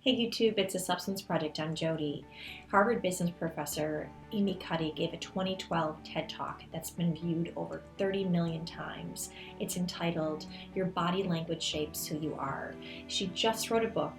Hey YouTube, it's a Substance Project. I'm Jody. Harvard business professor Amy Cuddy gave a 2012 TED Talk that's been viewed over 30 million times. It's entitled, Your Body Language Shapes Who You Are. She just wrote a book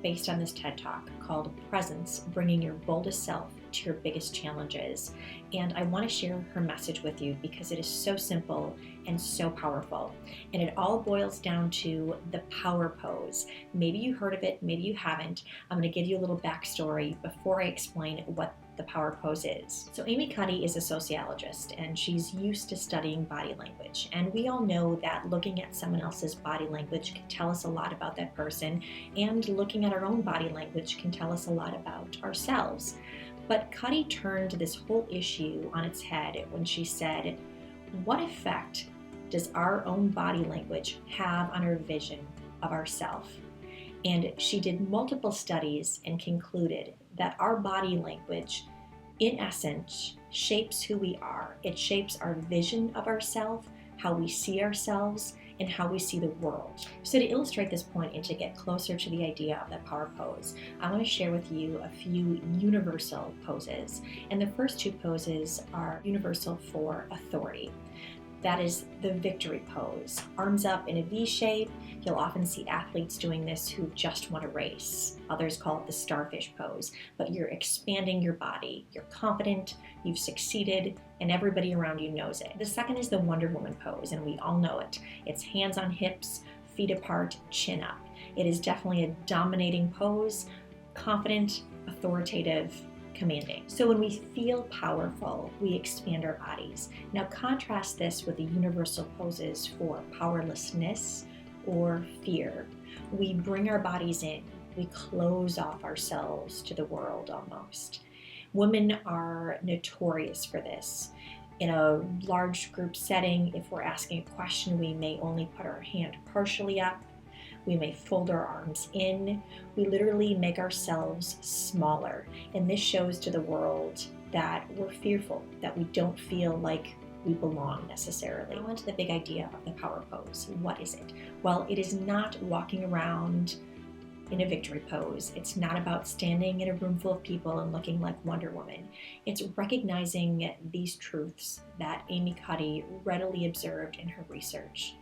based on this TED Talk called Presence, Bringing Your Boldest Self to Your Biggest Challenges. And I want to share her message with you because it is so simple and so powerful. And it all boils down to the power pose. Maybe you heard of it, maybe you haven't. I'm going to give you a little backstory before I explain what the power pose is. So Amy Cuddy is a sociologist and she's used to studying body language. And we all know that looking at someone else's body language can tell us a lot about that person, and looking at our own body language can tell us a lot about ourselves. But Cuddy turned this whole issue on its head when she said, what effect does our own body language have on our vision of ourself? And she did multiple studies and concluded that our body language, in essence, shapes who we are. It shapes our vision of ourselves, how we see ourselves, and how we see the world. So to illustrate this point and to get closer to the idea of the power pose, I want to share with you a few universal poses. And the first two poses are universal for authority. That is the victory pose. Arms up in a V shape. You'll often see athletes doing this who just want to race. Others call it the starfish pose, but you're expanding your body. You're confident, you've succeeded, and everybody around you knows it. The second is the Wonder Woman pose, and we all know it. It's hands on hips, feet apart, chin up. It is definitely a dominating pose, confident, authoritative, commanding. So when we feel powerful, we expand our bodies. Now contrast this with the universal poses for powerlessness or fear. We bring our bodies in. We close off ourselves to the world almost. Women are notorious for this. In a large group setting, if we're asking a question, we may only put our hand partially up. We may fold our arms in. We literally make ourselves smaller. And this shows to the world that we're fearful, that we don't feel like we belong necessarily. Now on to the big idea of the power pose. What is it? Well, it is not walking around in a victory pose. It's not about standing in a room full of people and looking like Wonder Woman. It's recognizing these truths that Amy Cuddy readily observed in her research.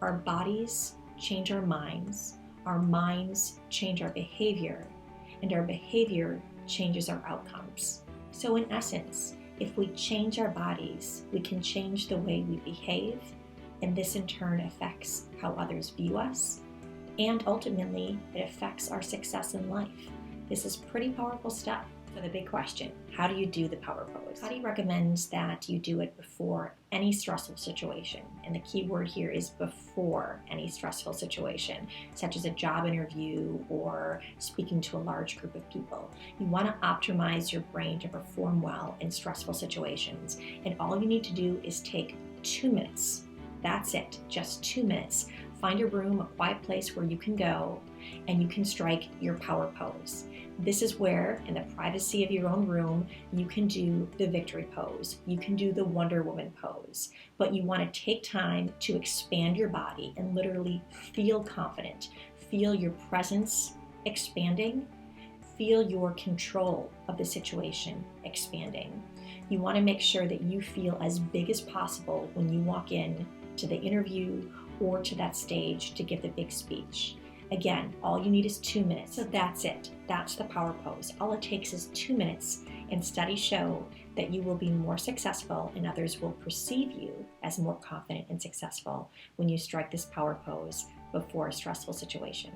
Our bodies change our minds change our behavior, and our behavior changes our outcomes. So in essence, if we change our bodies, we can change the way we behave, and this in turn affects how others view us, and ultimately it affects our success in life. This is pretty powerful stuff. So the big question, how do you do the power pose? Cuddy recommends that you do it before any stressful situation. And the key word here is before any stressful situation, such as a job interview or speaking to a large group of people. You want to optimize your brain to perform well in stressful situations. And all you need to do is take 2 minutes. That's it, just 2 minutes. Find a room, a quiet place where you can go, and you can strike your power pose. This is where, in the privacy of your own room, you can do the victory pose. You can do the Wonder Woman pose. But you want to take time to expand your body and literally feel confident. Feel your presence expanding. Feel your control of the situation expanding. You want to make sure that you feel as big as possible when you walk in to the interview or to that stage to give the big speech. Again, all you need is 2 minutes. So that's it. That's the power pose. All it takes is 2 minutes, and studies show that you will be more successful and others will perceive you as more confident and successful when you strike this power pose before a stressful situation.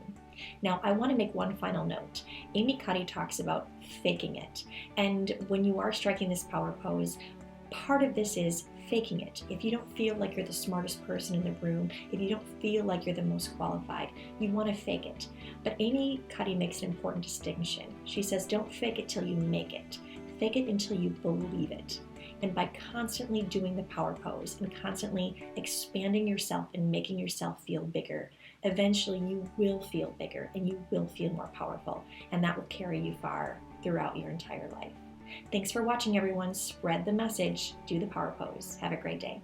Now, I want to make one final note. Amy Cuddy talks about faking it. And when you are striking this power pose, part of this is faking it. If you don't feel like you're the smartest person in the room, if you don't feel like you're the most qualified, you want to fake it. But Amy Cuddy makes an important distinction. She says, don't fake it till you make it. Fake it until you believe it. And by constantly doing the power pose and constantly expanding yourself and making yourself feel bigger, eventually you will feel bigger and you will feel more powerful. And that will carry you far throughout your entire life. Thanks for watching, everyone. Spread the message. Do the power pose. Have a great day.